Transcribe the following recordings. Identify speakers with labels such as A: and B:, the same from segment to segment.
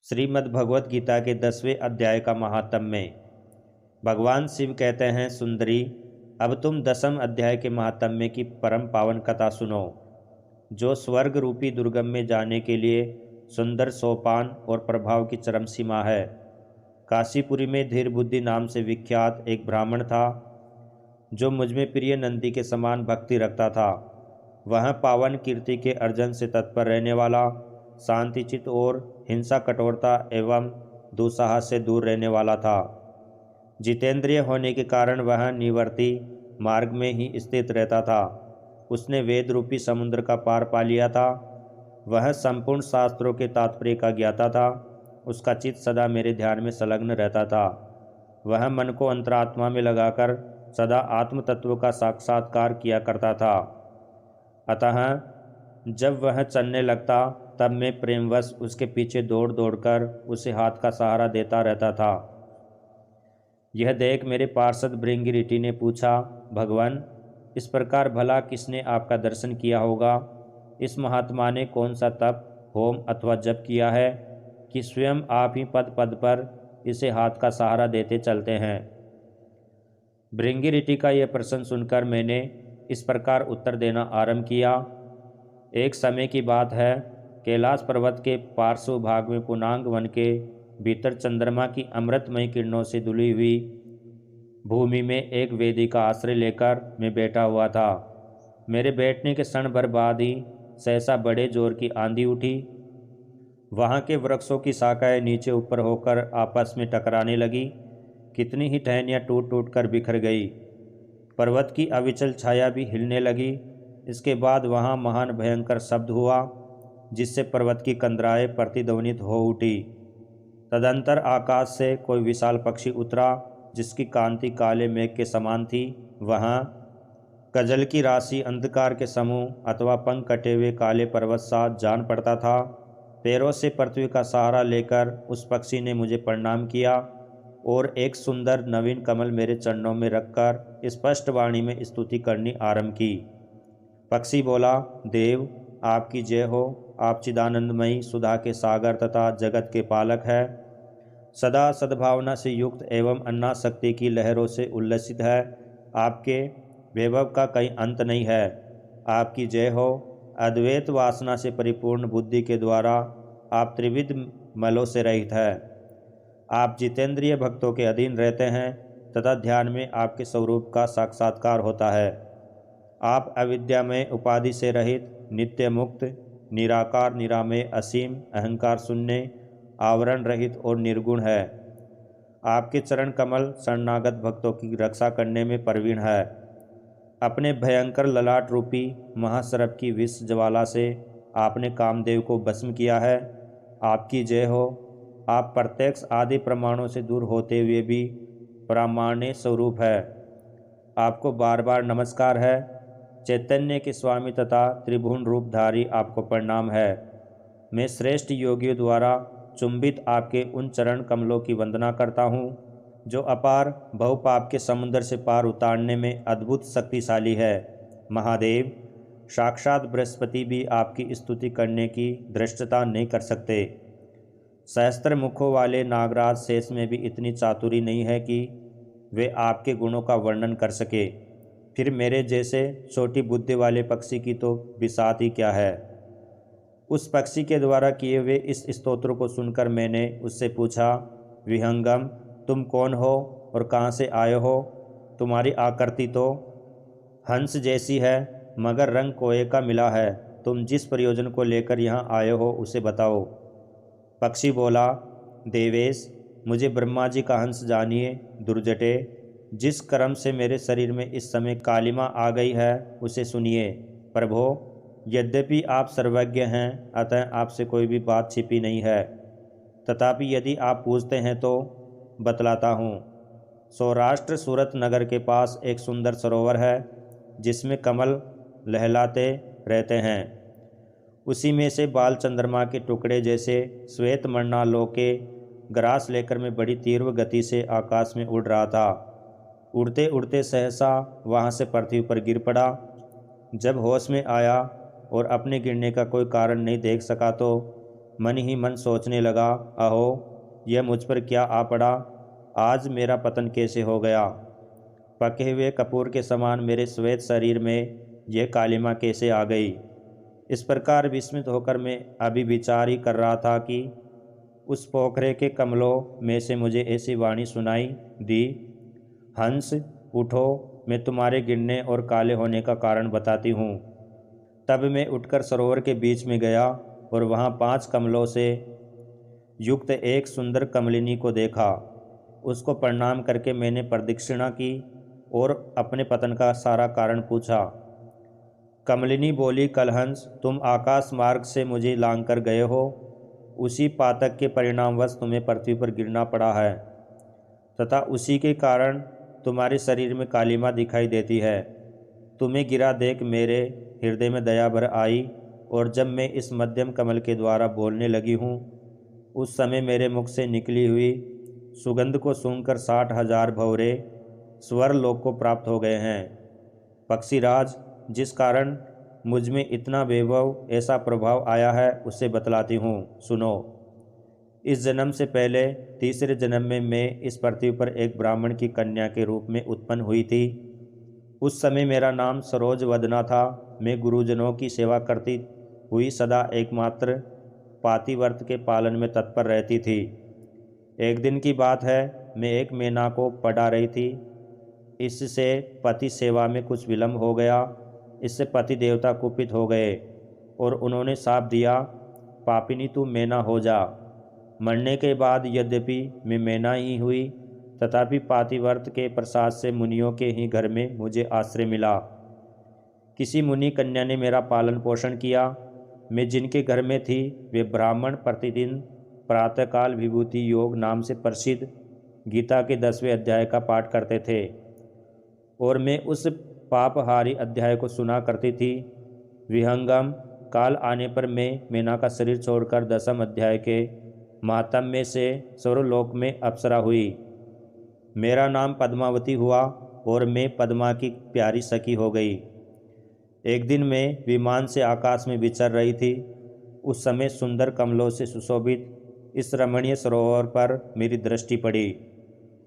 A: श्रीमद् भगवत गीता के 10वें अध्याय का महात्म्य। भगवान शिव कहते हैं, सुंदरी, अब तुम 10वें अध्याय के महात्म्य की परम पावन कथा सुनो, जो स्वर्ग रूपी दुर्गम में जाने के लिए सुंदर सोपान और प्रभाव की चरम सीमा है। काशीपुरी में धीर बुद्धि नाम से विख्यात एक ब्राह्मण था, जो मुझमें प्रिय नंदी के समान भक्ति रखता था। वह पावन कीर्ति के अर्जन से तत्पर रहने वाला, शांतिचित और हिंसा, कठोरता एवं दुस्साहस से दूर रहने वाला था। जितेंद्रिय होने के कारण वह निवर्ती मार्ग में ही स्थित रहता था। उसने वेद रूपी समुद्र का पार पा लिया था। वह संपूर्ण शास्त्रों के तात्पर्य का ज्ञाता था। उसका चित्त सदा मेरे ध्यान में संलग्न रहता था। वह मन को अंतरात्मा में लगाकर सदा आत्म तत्व का साक्षात्कार किया करता था। अतः जब वह चलने लगता तब मैं प्रेमवश उसके पीछे दौड़ दौड़कर उसे हाथ का सहारा देता रहता था। यह देख मेरे पार्षद भृंगिरिटी ने पूछा, भगवान, इस प्रकार भला किसने आपका दर्शन किया होगा? इस महात्मा ने कौन सा तप, होम अथवा जप किया है कि स्वयं आप ही पद पद पर इसे हाथ का सहारा देते चलते हैं? भृंगिरिटी का यह प्रश्न सुनकर मैंने इस प्रकार उत्तर देना आरंभ किया। एक समय की बात है, कैलाश पर्वत के पार्श्व भाग में पुनांग वन के भीतर चंद्रमा की अमृतमयी किरणों से धुली हुई भूमि में एक वेदी का आश्रय लेकर मैं बैठा हुआ था। मेरे बैठने के क्षण भर बाद ही सहसा बड़े जोर की आंधी उठी। वहाँ के वृक्षों की शाखाएं नीचे ऊपर होकर आपस में टकराने लगी। कितनी ही टहनियाँ टूट टूट कर बिखर गई। पर्वत की अविचल छाया भी हिलने लगी। इसके बाद वहाँ महान भयंकर शब्द हुआ, जिससे पर्वत की कंदराएं प्रतिध्वनित हो उठी। तदंतर आकाश से कोई विशाल पक्षी उतरा, जिसकी कांति काले मेघ के समान थी। वह कजल की राशि, अंधकार के समूह अथवा पंख कटे हुए काले पर्वत सा जान पड़ता था। पैरों से पृथ्वी का सहारा लेकर उस पक्षी ने मुझे प्रणाम किया और एक सुंदर नवीन कमल मेरे चरणों में रखकर स्पष्ट वाणी में स्तुति करनी आरंभ की। पक्षी बोला, देव, आपकी जय हो। आप चिदानंदमयी सुधा के सागर तथा जगत के पालक है। सदा सद्भावना से युक्त एवं अन्नाशक्ति की लहरों से उल्लसित है। आपके वैभव का कहीं अंत नहीं है। आपकी जय हो। अद्वैत वासना से परिपूर्ण बुद्धि के द्वारा आप त्रिविध मलों से रहित है। आप जितेंद्रिय भक्तों के अधीन रहते हैं तथा ध्यान में आपके स्वरूप का साक्षात्कार होता है। आप अविद्यामय, उपाधि से रहित, नित्य मुक्त, निराकार, निरामय, असीम, अहंकार शून्य, आवरण रहित और निर्गुण है। आपके चरण कमल शरणागत भक्तों की रक्षा करने में प्रवीण है। अपने भयंकर ललाट रूपी महासर्प की विष ज्वाला से आपने कामदेव को भस्म किया है। आपकी जय हो। आप प्रत्यक्ष आदि प्रमाणों से दूर होते हुए भी प्रामाण्य स्वरूप है। आपको बार बार नमस्कार है। चैतन्य के स्वामी तथा त्रिभुवन रूपधारी आपको प्रणाम है। मैं श्रेष्ठ योगियों द्वारा चुंबित आपके उन चरण कमलों की वंदना करता हूँ, जो अपार बहुपाप के समुद्र से पार उतारने में अद्भुत शक्तिशाली है। महादेव, साक्षात बृहस्पति भी आपकी स्तुति करने की धृष्टता नहीं कर सकते। सहस्त्र मुखों वाले नागराज शेष में भी इतनी चातुरी नहीं है कि वे आपके गुणों का वर्णन कर सके। फिर मेरे जैसे छोटी बुद्धि वाले पक्षी की तो बिसात ही क्या है। उस पक्षी के द्वारा किए हुए इस स्तोत्र को सुनकर मैंने उससे पूछा, विहंगम, तुम कौन हो और कहाँ से आए हो? तुम्हारी आकृति तो हंस जैसी है, मगर रंग कोए का मिला है। तुम जिस प्रयोजन को लेकर यहाँ आए हो उसे बताओ। पक्षी बोला, देवेश, मुझे ब्रह्मा जी का हंस जानिए। दुर्जटे, जिस कर्म से मेरे शरीर में इस समय कालिमा आ गई है उसे सुनिए। प्रभो, यद्यपि आप सर्वज्ञ हैं, अतः आपसे कोई भी बात छिपी नहीं है। तथापि यदि आप पूछते हैं तो बतलाता हूँ। सौराष्ट्र सूरत नगर के पास एक सुंदर सरोवर है, जिसमें कमल लहलाते रहते हैं। उसी में से बाल चंद्रमा के टुकड़े जैसे श्वेत मृणालोके ग्रास लेकर मैं बड़ी तीव्र गति से आकाश में उड़ रहा था। उड़ते उड़ते सहसा वहाँ से पृथ्वी पर गिर पड़ा। जब होश में आया और अपने गिरने का कोई कारण नहीं देख सका तो मन ही मन सोचने लगा, अहो यह मुझ पर क्या आ पड़ा, आज मेरा पतन कैसे हो गया। पके हुए कपूर के समान मेरे श्वेत शरीर में यह कालिमा कैसे आ गई। इस प्रकार विस्मित होकर मैं अभी विचार ही कर रहा था कि उस पोखरे के कमलों में से मुझे ऐसी वाणी सुनाई दी, हंस उठो, मैं तुम्हारे गिरने और काले होने का कारण बताती हूँ। तब मैं उठकर सरोवर के बीच में गया और वहाँ 5 कमलों से युक्त एक सुंदर कमलिनी को देखा। उसको प्रणाम करके मैंने प्रदक्षिणा की और अपने पतन का सारा कारण पूछा। कमलिनी बोली, कलहंस, तुम आकाश मार्ग से मुझे लांग कर गए हो, उसी पातक के परिणामवश तुम्हें पृथ्वी पर गिरना पड़ा है तथा उसी के कारण तुम्हारे शरीर में कालिमा दिखाई देती है। तुम्हें गिरा देख मेरे हृदय में दया भर आई और जब मैं इस मध्यम कमल के द्वारा बोलने लगी हूँ, उस समय मेरे मुख से निकली हुई सुगंध को सूंघकर 60,000 भंवरे स्वर लोक को प्राप्त हो गए हैं। पक्षीराज, जिस कारण मुझ में इतना वैभव, ऐसा प्रभाव आया है, उसे बतलाती हूँ, सुनो। इस जन्म से पहले तीसरे जन्म में मैं इस पृथ्वी पर एक ब्राह्मण की कन्या के रूप में उत्पन्न हुई थी। उस समय मेरा नाम सरोज वदना था। मैं गुरुजनों की सेवा करती हुई सदा एकमात्र पातिव्रत के पालन में तत्पर रहती थी। एक दिन की बात है, मैं एक मैना को पढ़ा रही थी। इससे पति सेवा में कुछ विलंब हो गया। इससे पति देवता कुपित हो गए और उन्होंने शाप दिया, पापिनी तू मैना हो जा। मरने के बाद यद्यपि मैं मैना ही हुई, तथापि पातिव्रत के प्रसाद से मुनियों के ही घर में मुझे आश्रय मिला। किसी मुनि कन्या ने मेरा पालन पोषण किया। मैं जिनके घर में थी वे ब्राह्मण प्रतिदिन प्रातःकाल विभूति योग नाम से प्रसिद्ध गीता के 10वें अध्याय का पाठ करते थे और मैं उस पापहारी अध्याय को सुना करती थी। विहंगम काल आने पर मैं मैना का शरीर छोड़कर 10वें अध्याय के महात्म्य से स्वर्गलोक में अप्सरा हुई। मेरा नाम पद्मावती हुआ और मैं पद्मा की प्यारी सखी हो गई। एक दिन मैं विमान से आकाश में विचर रही थी। उस समय सुंदर कमलों से सुशोभित इस रमणीय सरोवर पर मेरी दृष्टि पड़ी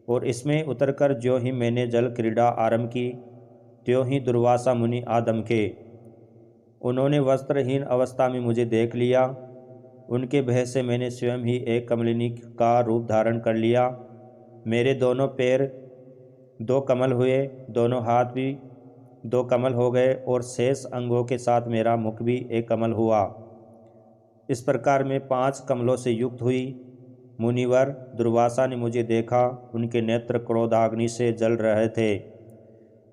A: और इसमें उतरकर ज्यों ही मैंने जल क्रीड़ा आरंभ की, त्यों ही दुर्वासा मुनि आदम के। उन्होंने वस्त्रहीन अवस्था में मुझे देख लिया। उनके भय से मैंने स्वयं ही एक कमलिनी का रूप धारण कर लिया। मेरे दोनों पैर 2 कमल हुए, दोनों हाथ भी 2 कमल हो गए और शेष अंगों के साथ मेरा मुख भी एक कमल हुआ। इस प्रकार मैं 5 कमलों से युक्त हुई। मुनिवर दुर्वासा ने मुझे देखा। उनके नेत्र क्रोधाग्नि से जल रहे थे।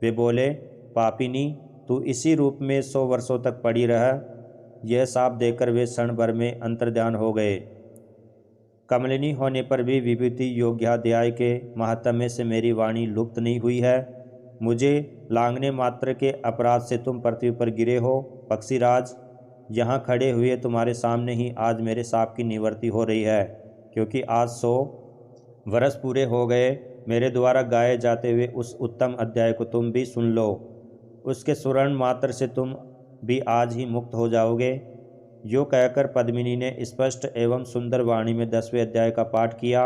A: वे बोले, पापिनी, तू इसी रूप में 100 वर्षों तक पड़ी रह। यह शाप देकर वे क्षण भर में अंतर्ध्यान हो गए। कमलिनी होने पर भी विभूति योग्याध्याय के महात्म्य से मेरी वाणी लुप्त नहीं हुई है। मुझे लांघने मात्र के अपराध से तुम पृथ्वी पर गिरे हो। पक्षीराज, यहाँ खड़े हुए तुम्हारे सामने ही आज मेरे शाप की निवृत्ति हो रही है, क्योंकि आज 100 वर्ष पूरे हो गए। मेरे द्वारा गाए जाते हुए उस उत्तम अध्याय को तुम भी सुन लो। उसके स्मरण मात्र से तुम भी आज ही मुक्त हो जाओगे। यो कहकर पद्मिनी ने स्पष्ट एवं सुंदर वाणी में 10वें अध्याय का पाठ किया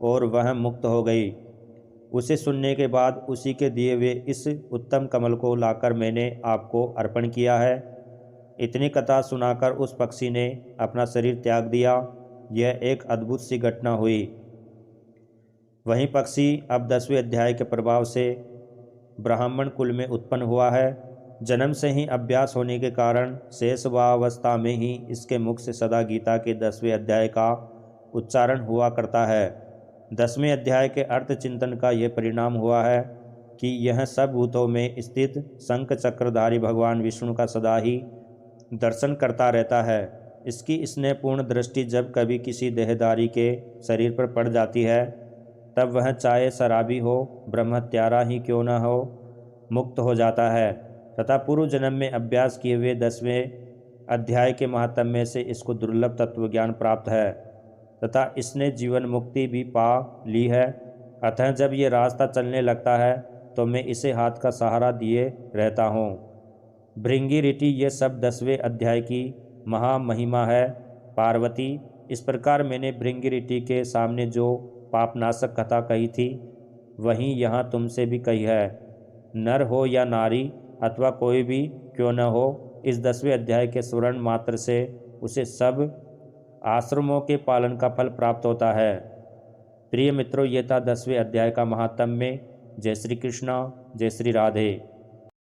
A: और वह मुक्त हो गई। उसे सुनने के बाद उसी के दिए हुए इस उत्तम कमल को लाकर मैंने आपको अर्पण किया है। इतनी कथा सुनाकर उस पक्षी ने अपना शरीर त्याग दिया। यह एक अद्भुत सी घटना हुई। वहीं पक्षी अब 10वें अध्याय के प्रभाव से ब्राह्मण कुल में उत्पन्न हुआ है। जन्म से ही अभ्यास होने के कारण शेषवावस्था में ही इसके मुख से सदा गीता के 10वें अध्याय का उच्चारण हुआ करता है। 10वें अध्याय के अर्थ चिंतन का यह परिणाम हुआ है कि यह सब भूतों में स्थित शंख चक्रधारी भगवान विष्णु का सदा ही दर्शन करता रहता है। इसकी स्नेहपूर्ण दृष्टि जब कभी किसी देहधारी के शरीर पर पड़ जाती है, तब वह चाहे शराबी हो, ब्रह्मत्यारा ही क्यों न हो, मुक्त हो जाता है तथा पूर्व जन्म में अभ्यास किए हुए 10वें अध्याय के महात्म्य से इसको दुर्लभ तत्वज्ञान प्राप्त है तथा इसने जीवन मुक्ति भी पा ली है। अतः जब ये रास्ता चलने लगता है तो मैं इसे हाथ का सहारा दिए रहता हूँ। भृंगी ऋटि ये सब 10वें अध्याय की महामहिमा है पार्वती, इस प्रकार मैंने भृंगिरिटी के सामने जो पापनाशक कथा कही थी वहीं यहाँ तुमसे भी कही है। नर हो या नारी अथवा कोई भी क्यों न हो, इस 10वें अध्याय के स्मरण मात्र से उसे सब आश्रमों के पालन का फल प्राप्त होता है। प्रिय मित्रों, ये था 10वें अध्याय का महात्म्य। जय श्री कृष्णा, जय श्री राधे।